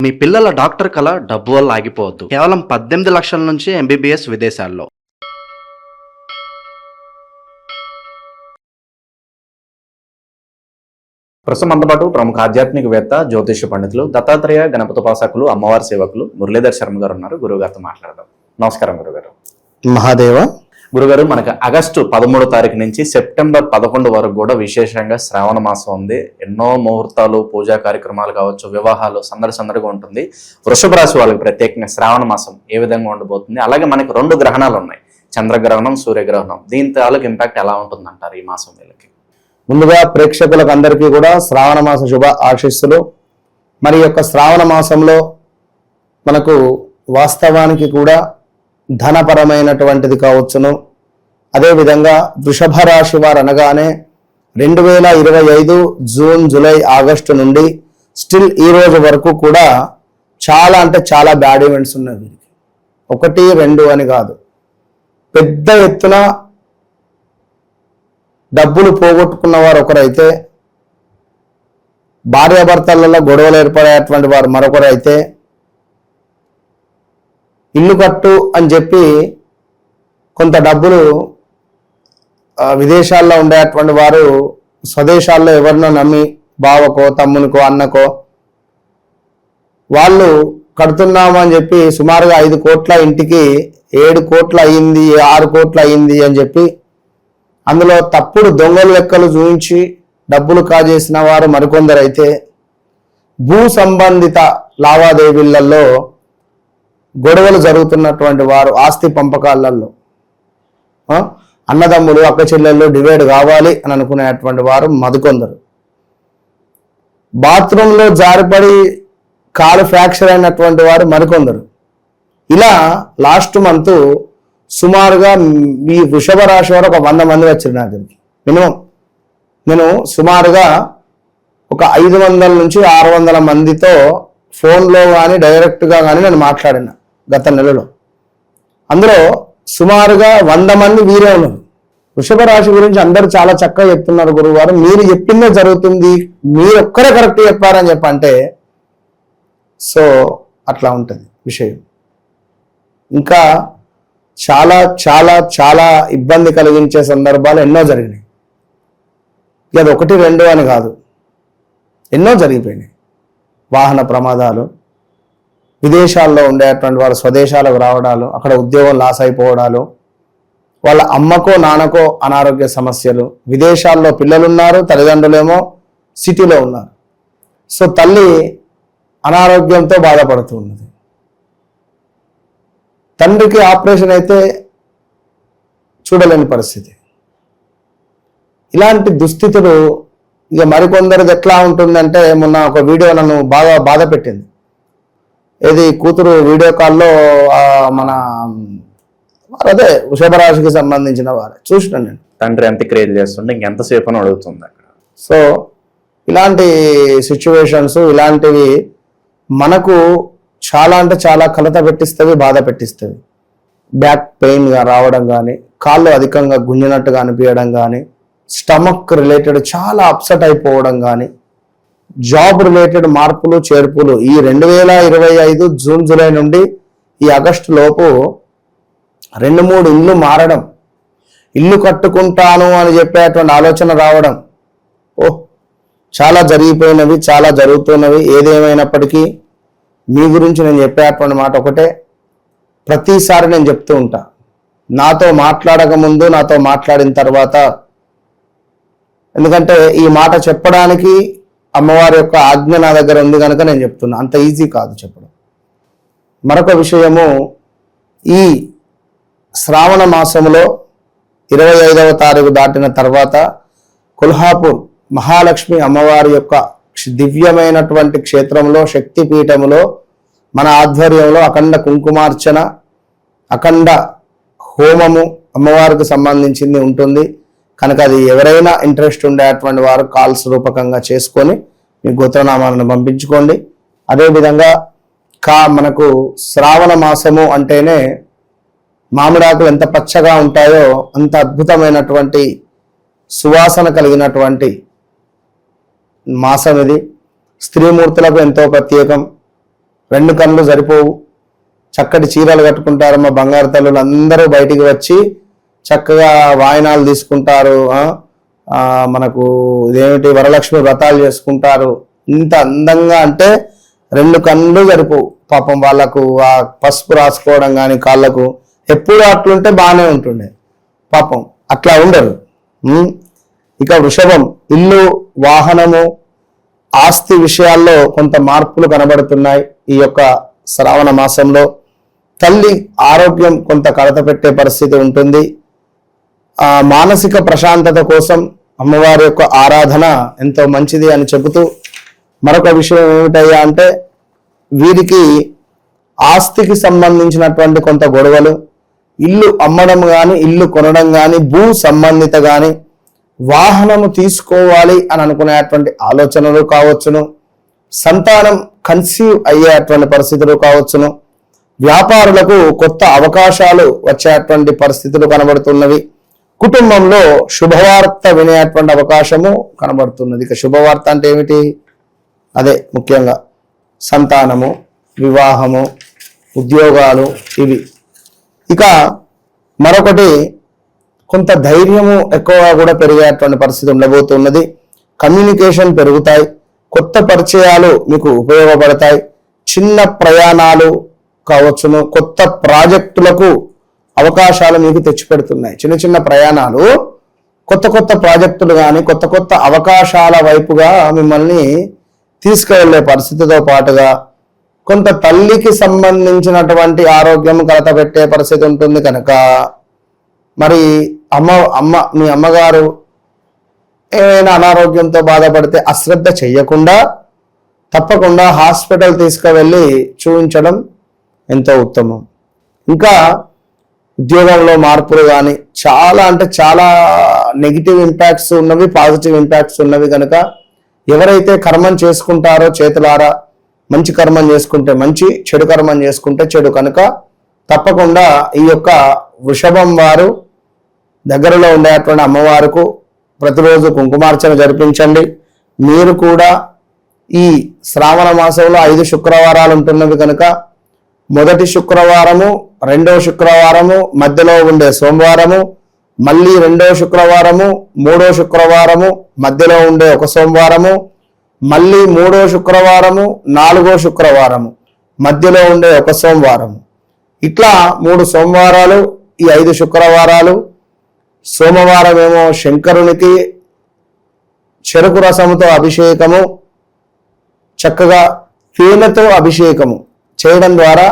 మీ పిల్లల డాక్టర్ కల డబ్బు వల్ల ఆగిపోవద్దు. కేవలం 18 లక్షల నుంచి ఎంబీబీఎస్ విదేశాల్లో. ప్రస్తుతం మనతో పాటు ప్రముఖ ఆధ్యాత్మికవేత్త, జ్యోతిష పండితులు, దత్తాత్రేయ గణపతోపాసకులు, అమ్మవారి సేవకులు మురళీధర్ శర్మ గారు ఉన్నారు. గురువుగారితో మాట్లాడదాం. నమస్కారం గురుగారు. మహాదేవ. గురుగారు, మనకు ఆగస్టు 13 తారీఖు నుంచి సెప్టెంబర్ 11 వరకు కూడా విశేషంగా శ్రావణ మాసం ఉంది. ఎన్నో ముహూర్తాలు, పూజా కార్యక్రమాలు కావచ్చు, వివాహాలు సందడిగా ఉంటుంది. వృషభ రాశి వాళ్ళకి ప్రత్యేకంగా శ్రావణ మాసం ఏ విధంగా ఉండబోతుంది? అలాగే మనకి 2 గ్రహణాలు ఉన్నాయి, చంద్రగ్రహణం, సూర్యగ్రహణం. దీని తాలూకు ఇంపాక్ట్ ఎలా ఉంటుందంటారు ఈ మాసం వీళ్ళకి? ముందుగా ప్రేక్షకులకు అందరికీ కూడా శ్రావణ మాస శుభ ఆశీస్సులు. మరి యొక్క శ్రావణ మాసంలో మనకు వాస్తవానికి కూడా ధనపరమైనటువంటిది కావచ్చును. అదేవిధంగా వృషభ రాశి వారు అనగానే 2025 జూన్, జూలై, ఆగస్టు నుండి స్టిల్ ఈ రోజు వరకు కూడా చాలా అంటే చాలా బ్యాడ్ ఈవెంట్స్ ఉన్నాయి. 1, 2 అని కాదు, పెద్ద ఎత్తున డబ్బులు పోగొట్టుకున్న వారు ఒకరైతే, భార్యాభర్తలలో గొడవలు ఏర్పడేటువంటి వారు మరొకరైతే, ఇల్లు కట్టు అని చెప్పి కొంత డబ్బులు విదేశాల్లో ఉండేటువంటి వారు స్వదేశాల్లో ఎవరినో నమ్మి, బావకో, తమ్మునికో, అన్నకో వాళ్ళు కడుతున్నామని చెప్పి సుమారుగా 5 కోట్ల ఇంటికి 7 కోట్లు అయ్యింది, 6 కోట్లు అయ్యింది అని చెప్పి అందులో తప్పుడు దొంగలు లెక్కలు చూపించి డబ్బులు కాజేసిన వారు మరికొందరైతే, భూ సంబంధిత లావాదేవీలలో గొడవలు జరుగుతున్నటువంటి వారు, ఆస్తి పంపకాలలో అన్నదమ్ములు, అక్క చెల్లెళ్ళు డివైడ్ కావాలి అని అనుకునేటువంటి వారు మరికొందరు, బాత్రూంలో జారిపడి కాలు ఫ్రాక్చర్ అయినటువంటి వారు మరికొందరు. ఇలా లాస్ట్ మంత్ సుమారుగా ఈ వృషభ రాశి వారు ఒక 100 మంది వచ్చారు నా దగ్గరికి. మినిమం నేను సుమారుగా ఒక 500 నుంచి 600 మందితో ఫోన్లో కానీ డైరెక్ట్గా కానీ నేను మాట్లాడిన గత నెలలో. అందులో సుమారుగా 100 మంది వీరే ఉన్నారు. వృషభ రాశి గురించి అందరూ చాలా చక్కగా చెప్తున్నారు గురువుగారు, మీరు చెప్పిందే జరుగుతుంది, మీరు ఒక్కరే కరెక్ట్ చెప్పారని చెప్పంటే, సో అట్లా ఉంటుంది విషయం. ఇంకా చాలా చాలా చాలా ఇబ్బంది కలిగించే సందర్భాలు ఎన్నో జరిగినాయి. అది 1, 2 అని కాదు, ఎన్నో జరిగిపోయినాయి. వాహన ప్రమాదాలు, విదేశాల్లో ఉండేటువంటి వారు స్వదేశాలకు రావడాలు, అక్కడ ఉద్యోగం లాస్ అయిపోవడాలు, వాళ్ళ అమ్మకో నాన్నకో అనారోగ్య సమస్యలు, విదేశాల్లో పిల్లలున్నారు, తల్లిదండ్రులేమో సిటీలో ఉన్నారు. సో తల్లి అనారోగ్యంతో బాధపడుతూ ఉన్నది, తండ్రికి ఆపరేషన్ అయితే చూడలేని పరిస్థితి. ఇలాంటి దుస్థితులు ఇక మరికొందరిది ఎట్లా ఉంటుందంటే, మొన్న ఒక వీడియో నన్ను బాగా బాధ పెట్టింది. ఏది కూతురు వీడియో కాల్లో మన అదే వృషభ రాశికి సంబంధించిన వారు చూసినాను నేను. తండ్రి ఎంత క్రియేట్ చేస్తుంటే ఇంకెంతసేపు అని అడుగుతుంది అక్కడ. సో ఇలాంటి సిచ్యువేషన్స్, ఇలాంటివి మనకు చాలా అంటే చాలా కలత పెట్టిస్తవి, బాధ పెట్టిస్తవి. బ్యాక్ పెయిన్గా రావడం కానీ, కాళ్ళు అధికంగా గుంజినట్టుగా అనిపించడం కానీ, స్టమక్ రిలేటెడ్ చాలా అప్సెట్ అయిపోవడం కానీ, జాబ్ రిలేటెడ్ మార్పులు చేర్పులు ఈ 2025 జూన్, జూలై నుండి ఈ ఆగస్టు లోపు 2-3 ఇల్లు మారడం, ఇల్లు కట్టుకుంటాను అని చెప్పేటువంటి ఆలోచన రావడం, చాలా జరిగిపోయినవి, చాలా జరుగుతున్నవి. ఏదేమైనప్పటికీ మీ గురించి నేను చెప్పేటువంటి మాట ఒకటే, ప్రతిసారి నేను చెప్తూ ఉంటా, నాతో మాట్లాడక ముందు, నాతో మాట్లాడిన తర్వాత. ఎందుకంటే ఈ మాట చెప్పడానికి అమ్మవారి యొక్క ఆజ్ఞ నా దగ్గర ఉంది కనుక నేను చెప్తున్నా, అంత ఈజీ కాదు చెప్పడం. మరొక విషయము, ఈ శ్రావణ మాసంలో 25వ తారీఖు దాటిన తర్వాత కొల్హాపూర్ మహాలక్ష్మి అమ్మవారి యొక్క దివ్యమైనటువంటి క్షేత్రంలో, శక్తిపీఠములో మన ఆధ్వర్యంలో అఖండ కుంకుమార్చన, అఖండ హోమము అమ్మవారికి సంబంధించింది ఉంటుంది కనుక అది ఎవరైనా ఇంట్రెస్ట్ ఉండేటువంటి వారు కాల్స్ రూపకంగా చేసుకొని మీ గోత్రనామాలను పంపించుకోండి. అదేవిధంగా మనకు శ్రావణ మాసము అంటేనే మామిడాకులు ఎంత పచ్చగా ఉంటాయో అంత అద్భుతమైనటువంటి సువాసన కలిగినటువంటి మాసం ఇది. స్త్రీమూర్తులకు ఎంతో ప్రత్యేకం. 2 కళ్ళు సరిపోవు. చక్కటి చీరలు కట్టుకుంటారు, మా బంగారు తల్లులు అందరూ బయటికి వచ్చి చక్కగా వాయినాలు తీసుకుంటారు. మనకు ఇదేమిటి వరలక్ష్మి వ్రతాలు చేసుకుంటారు. ఇంత అందంగా అంటే 2 కళ్ళు సరిపోవు. పాపం వాళ్ళకు ఆ పసుపు రాసుకోవడం కానీ కాళ్ళకు ఎప్పుడు అట్లుంటే బాగానే ఉంటుండే, పాపం అట్లా ఉండరు. ఇక వృషభం, ఇల్లు, వాహనము, ఆస్తి విషయాల్లో కొంత మార్పులు కనబడుతున్నాయి ఈ యొక్క శ్రావణ మాసంలో. తల్లి ఆరోగ్యం కొంత కలత పెట్టే పరిస్థితి ఉంటుంది. మానసిక ప్రశాంతత కోసం అమ్మవారి యొక్క ఆరాధన ఎంతో మంచిది అని చెబుతూ మరొక విషయం ఏమిటయ్యా అంటే వీరికి ఆస్తికి సంబంధించినటువంటి కొంత గొడవలు, ఇల్లు అమ్మడం కానీ ఇల్లు కొనడం కానీ భూ సంబంధిత కానీ వాహనము తీసుకోవాలి అని అనుకునేటువంటి ఆలోచనలు కావచ్చును, సంతానం కన్సీవ్ అయ్యేటువంటి పరిస్థితులు కావచ్చును, వ్యాపారులకు కొత్త అవకాశాలు వచ్చేటువంటి పరిస్థితులు కనబడుతున్నవి, కుటుంబంలో శుభవార్త వినేటువంటి అవకాశము కనబడుతున్నది. ఇక శుభవార్త అంటే ఏమిటి? అదే ముఖ్యంగా సంతానము, వివాహము, ఉద్యోగాలు ఇవి. ఇక మరొకటి కొంత ధైర్యము ఎక్కువగా కూడా పెరిగేటువంటి పరిస్థితి ఉండబోతున్నది. కమ్యూనికేషన్ పెరుగుతాయి, కొత్త పరిచయాలు మీకు ఉపయోగపడతాయి, చిన్న ప్రయాణాలు కావచ్చును, కొత్త ప్రాజెక్టులకు అవకాశాలు మీకు తెచ్చిపెడుతున్నాయి. చిన్న చిన్న ప్రయాణాలు, కొత్త కొత్త ప్రాజెక్టులు కానీ కొత్త కొత్త అవకాశాల వైపుగా మిమ్మల్ని తీసుకువెళ్ళే పరిస్థితితో పాటుగా కొంత తల్లికి సంబంధించినటువంటి ఆరోగ్యం కలత పెట్టే పరిస్థితి ఉంటుంది. కనుక మరి మీ అమ్మగారు ఏమైనా అనారోగ్యంతో బాధపడితే అశ్రద్ధ చెయ్యకుండా తప్పకుండా హాస్పిటల్ తీసుకువెళ్ళి చూపించడం ఎంతో ఉత్తమం. ఇంకా ఉద్యోగంలో మార్పులు కానీ చాలా అంటే చాలా నెగిటివ్ ఇంపాక్ట్స్ ఉన్నవి, పాజిటివ్ ఇంపాక్ట్స్ ఉన్నవి. కనుక ఎవరైతే కర్మం చేసుకుంటారో చేతులారా, మంచి కర్మం చేసుకుంటే మంచి, చెడు కర్మం చేసుకుంటే చెడు. కనుక తప్పకుండా ఈ యొక్క వృషభం వారు దగ్గరలో ఉండేటువంటి అమ్మవారికి ప్రతిరోజు కుంకుమార్చన జరిపించండి. మీరు కూడా ఈ శ్రావణ మాసంలో 5 శుక్రవారాలు ఉంటున్నవి కనుక మొదటి శుక్రవారము, 2వ శుక్రవారము, మధ్యలో ఉండే సోమవారము, మళ్ళీ 2వ శుక్రవారము, 3వ శుక్రవారము, మధ్యలో ఉండే ఒక సోమవారము, మళ్ళీ 3వ శుక్రవారము, 4వ శుక్రవారము, మధ్యలో ఉండే ఒక సోమవారము. ఇట్లా 3 సోమవారాలు, ఈ 5 శుక్రవారాలు. సోమవారం ఏమో శంకరునికి చెరుకు రసముతో అభిషేకము, చక్కగా తేనెతో అభిషేకము చేయడం ద్వారా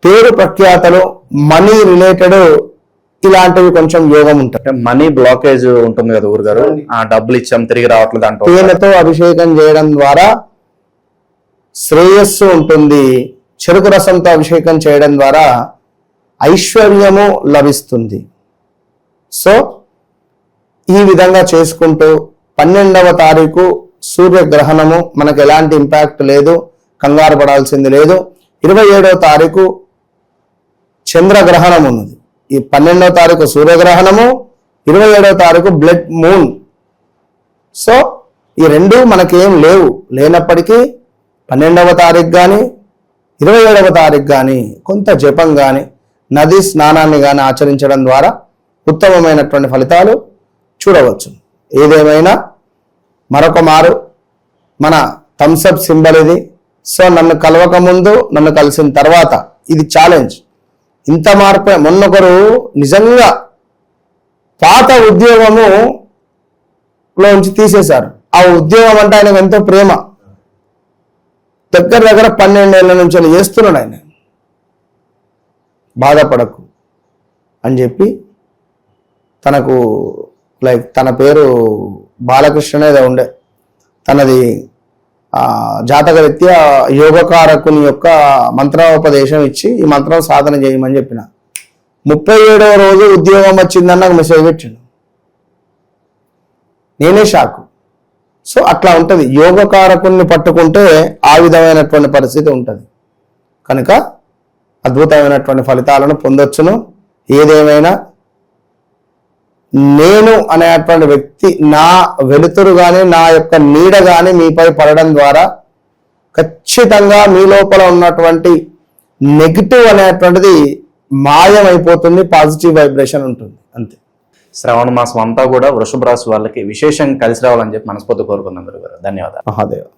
పేరు ప్రఖ్యాతలు, మనీ రిలేటెడ్ ఇలాంటివి కొంచెం యోగం ఉంటుంది. మనీ బ్లాకేజ్ ఉంటుంది కదా ఊరుగారు, ఆ డబ్బులు ఇచ్చాం తిరిగి రావట్లేదు అంటూ తేనెతో అభిషేకం చేయడం ద్వారా శ్రేయస్సు ఉంటుంది. చెరుకు రసంతో అభిషేకం చేయడం ద్వారా ఐశ్వర్యము లభిస్తుంది. సో ఈ విధంగా చేసుకుంటూ 12వ తారీఖు సూర్యగ్రహణము, మనకు ఎలాంటి ఇంపాక్ట్ లేదు, కంగారు పడాల్సింది లేదు. 27వ తారీఖు చంద్రగ్రహణం ఉన్నది. ఈ 12వ తారీఖు సూర్యగ్రహణము, 27వ తారీఖు బ్లడ్ మూన్. సో ఈ 2 మనకేం లేనప్పటికీ 12వ తారీఖు కానీ 27వ తారీఖు కానీ కొంత జపం కానీ నది స్నానాన్ని కానీ ఆచరించడం ద్వారా ఉత్తమమైనటువంటి ఫలితాలు చూడవచ్చు. ఏదేమైనా మరొక మారు మన థమ్సప్ సింబల్ ఇది. సో నన్ను కలవక ముందు, నన్ను కలిసిన తర్వాత ఇది ఛాలెంజ్. ఇంత మార్పు మొన్నొకరు నిజంగా పాత ఉద్యోగము లోంచి తీసేశారు. ఆ ఉద్యోగం అంటే ఆయనకు ఎంతో ప్రేమ, దగ్గర 12 ఏళ్ల నుంచి చేస్తున్నాడు. ఆయన బాధపడకు అని చెప్పి తనకు తన పేరు బాలకృష్ణ ఏదో ఉండే, తనది జాతకరీత్యా యోగకారకుని యొక్క మంత్రోపదేశం ఇచ్చి ఈ మంత్రం సాధన చేయమని చెప్పిన. 37వ రోజు ఉద్యోగం వచ్చిందని నాకు మెసేజ్ పెట్టిండు. నేనే షాకు. సో అట్లా ఉంటుంది, యోగకారకుని పట్టుకుంటే ఆ విధమైనటువంటి పరిస్థితి ఉంటుంది. కనుక అద్భుతమైనటువంటి ఫలితాలను పొందొచ్చును. ఏదేమైనా నేను అనేటువంటి వ్యక్తి, నా వెలుతురు కానీ నా యొక్క నీడ కానీ మీపై పడడం ద్వారా ఖచ్చితంగా మీ లోపల ఉన్నటువంటి నెగిటివ్ అనేటువంటిది మాయమైపోతుంది, పాజిటివ్ వైబ్రేషన్ ఉంటుంది అంతే. శ్రావణ మాసం అంతా కూడా వృషభ రాశి వాళ్ళకి విశేషంగా కలిసి రావాలని చెప్పి మనస్ఫూర్తి కోరుకుందాం గురుగారు. ధన్యవాదాలు. మహాదేవ్.